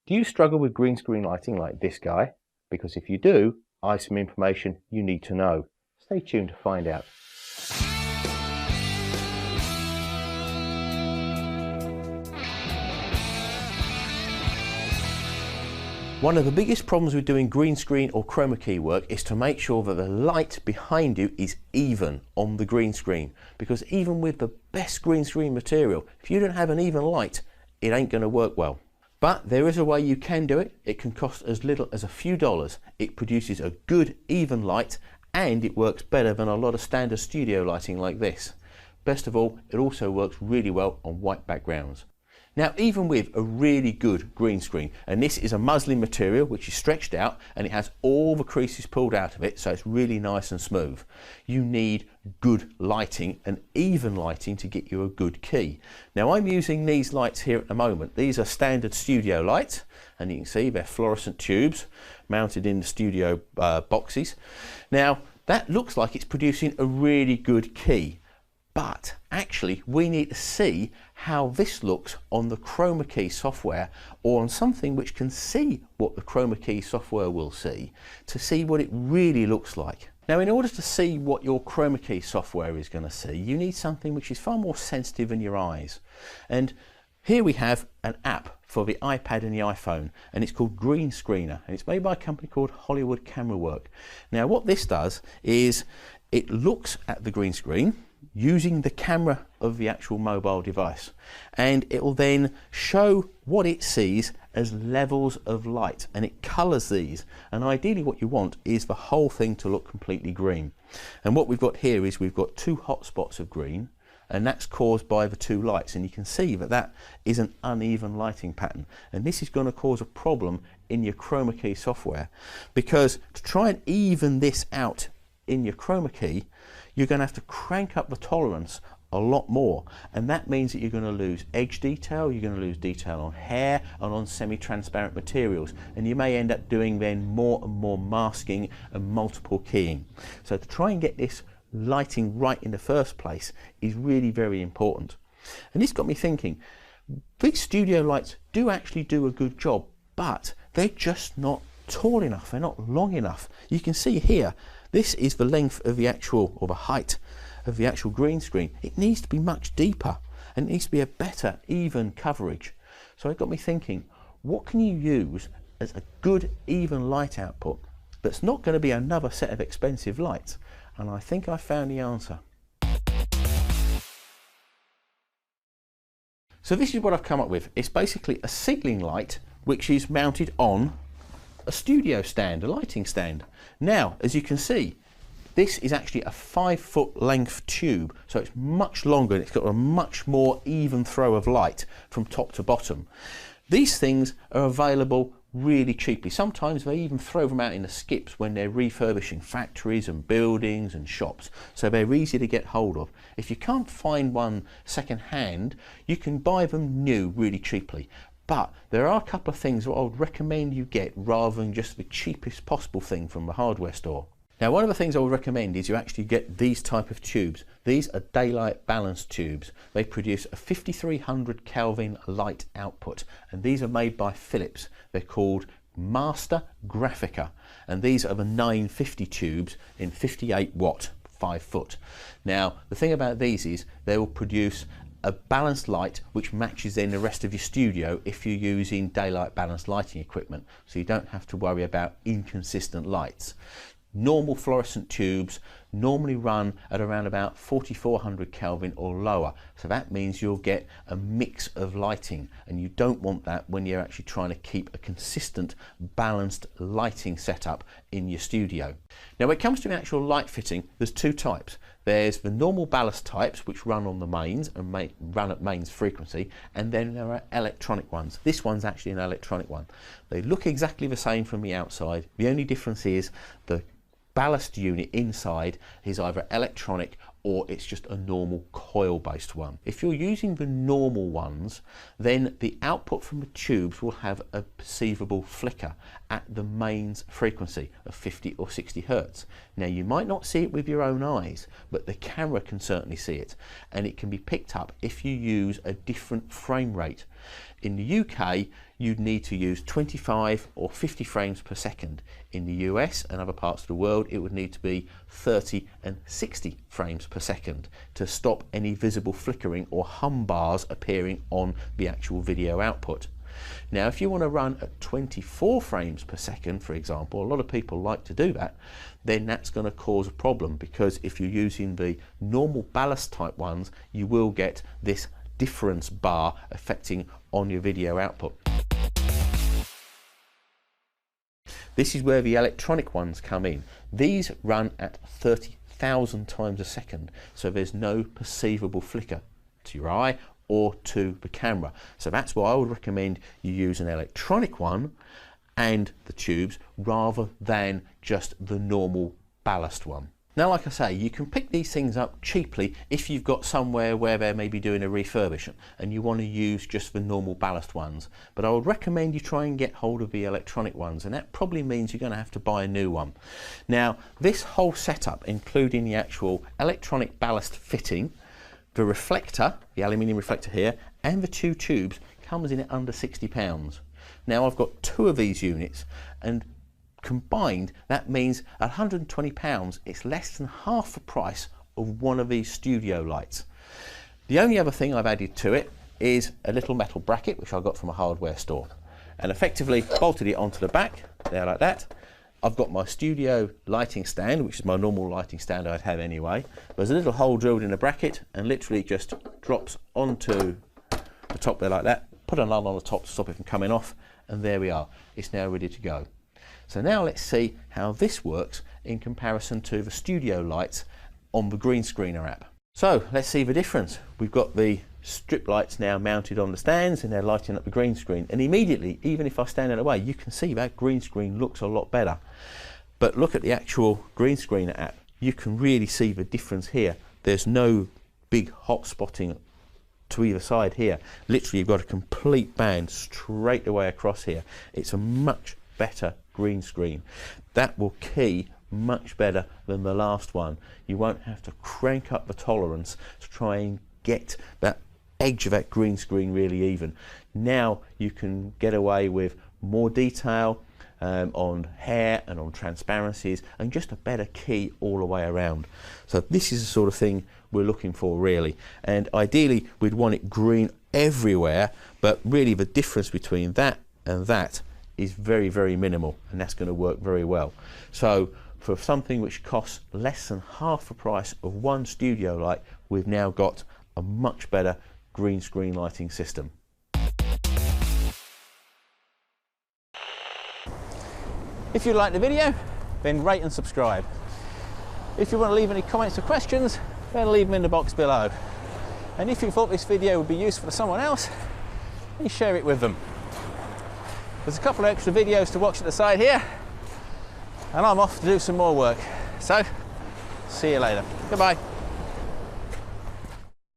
Do you struggle with green screen lighting like this guy? Because if you do, I have some information you need to know. Stay tuned to find out. One of the biggest problems with doing green screen or chroma key work is to make sure that the light behind you is even on the green screen. Because even with the best green screen material, if you don't have an even light, it ain't going to work well. But there is a way you can do it. It can cost as little as a few dollars. It produces a good even light and it works better than a lot of standard studio lighting like this. Best of all, it also works really well on white backgrounds. Now, even with a really good green screen, and this is a muslin material which is stretched out and it has all the creases pulled out of it, so it's really nice and smooth, you need good lighting and even lighting to get you a good key. Now, I'm using these lights here at the moment. These are standard studio lights, and you can see they're fluorescent tubes mounted in the studio boxes. Now, that looks like it's producing a really good key. But actually we need to see how this looks on the chroma key software, or on something which can see what the chroma key software will see, to see what it really looks like. Now, in order to see what your chroma key software is going to see, you need something which is far more sensitive than your eyes. And here we have an app for the iPad and the iPhone, and it's called Green Screener, and it's made by a company called Hollywood Camera Work. Now, what this does is it looks at the green screen using the camera of the actual mobile device, and it will then show what it sees as levels of light, and it colors these, and ideally what you want is the whole thing to look completely green. And what we've got here is we've got two hot spots of green, and that's caused by the two lights, and you can see that that is an uneven lighting pattern, and this is going to cause a problem in your chroma key software, because to try and even this out in your chroma key, you're going to have to crank up the tolerance a lot more, and that means that you're going to lose edge detail, you're going to lose detail on hair and on semi-transparent materials, and you may end up doing then more and more masking and multiple keying. So to try and get this lighting right in the first place is really very important. And this got me thinking, these studio lights do actually do a good job, but they're just not tall enough, they're not long enough. You can see here, this is the length of the actual, or the height of the actual green screen. It needs to be much deeper, and it needs to be a better even coverage. So it got me thinking, what can you use as a good even light output that's not going to be another set of expensive lights? And I think I found the answer. So this is what I've come up with. It's basically a ceiling light which is mounted on a studio stand, a lighting stand. Now, as you can see, this is actually a 5-foot length tube, so it's much longer and it's got a much more even throw of light from top to bottom. These things are available really cheaply. Sometimes they even throw them out in the skips when they're refurbishing factories and buildings and shops, so they're easy to get hold of. If you can't find one second hand, you can buy them new really cheaply. But there are a couple of things that I would recommend you get rather than just the cheapest possible thing from the hardware store. Now, one of the things I would recommend is you actually get these type of tubes. These are daylight balance tubes. They produce a 5300 Kelvin light output, and these are made by Philips. They're called Master Graphica, and these are the 950 tubes in 58 watt, 5 foot. Now, the thing about these is they will produce a balanced light which matches then the rest of your studio if you're using daylight balanced lighting equipment, so you don't have to worry about inconsistent lights. Normal fluorescent tubes normally run at around about 4400 Kelvin or lower, so that means you'll get a mix of lighting, and you don't want that when you're actually trying to keep a consistent balanced lighting setup in your studio. Now, when it comes to the actual light fitting, there's two types. There's the normal ballast types which run on the mains and run at mains frequency, and then there are electronic ones. This one's actually an electronic one. They look exactly the same from the outside. The only difference is the ballast unit inside is either electronic or it's just a normal coil-based one. If you're using the normal ones, then the output from the tubes will have a perceivable flicker at the mains frequency of 50 or 60 Hertz. Now, you might not see it with your own eyes, but the camera can certainly see it, and it can be picked up if you use a different frame rate. In the UK, you'd need to use 25 or 50 frames per second. In the US and other parts of the world, it would need to be 30 and 60 frames per second to stop any visible flickering or hum bars appearing on the actual video output. Now, if you want to run at 24 frames per second, for example, a lot of people like to do that, then that's going to cause a problem, because if you're using the normal ballast type ones, you will get this difference bar affecting on your video output. This is where the electronic ones come in. These run at 30,000 times a second, so there's no perceivable flicker to your eye or to the camera. So that's why I would recommend you use an electronic one and the tubes rather than just the normal ballast one. Now, like I say, you can pick these things up cheaply if you've got somewhere where they're maybe doing a refurbishment and you want to use just the normal ballast ones. But I would recommend you try and get hold of the electronic ones, and that probably means you're going to have to buy a new one. Now, this whole setup, including the actual electronic ballast fitting, the reflector, the aluminium reflector here, and the two tubes, comes in at under £60. Now, I've got two of these units, and combined that means at £120 it's less than half the price of one of these studio lights. The only other thing I've added to it is a little metal bracket which I got from a hardware store, and effectively bolted it onto the back there like that. I've got my studio lighting stand, which is my normal lighting stand I'd have anyway. There's a little hole drilled in the bracket and literally just drops onto the top there like that. Put a nut on the top to stop it from coming off, and there we are. It's now ready to go. So now let's see how this works in comparison to the studio lights on the green screener app. So let's see the difference. We've got the strip lights now mounted on the stands and they're lighting up the green screen, and immediately, even if I stand out of the way, you can see that green screen looks a lot better. But look at the actual green screener app. You can really see the difference here. There's no big hot spotting to either side here. Literally, you've got a complete band straight away across here. It's a much better green screen. That will key much better than the last one. You won't have to crank up the tolerance to try and get that edge of that green screen really even. Now you can get away with more detail on hair and on transparencies, and just a better key all the way around. So this is the sort of thing we're looking for really, and ideally we'd want it green everywhere, but really the difference between that and that is very, very minimal, and that's going to work very well. So for something which costs less than half the price of one studio light, we've now got a much better green screen lighting system. If you liked the video, then rate and subscribe. If you want to leave any comments or questions, then leave them in the box below. And if you thought this video would be useful to someone else, then share it with them. There's a couple of extra videos to watch at the side here, and I'm off to do some more work. So, see you later. Goodbye.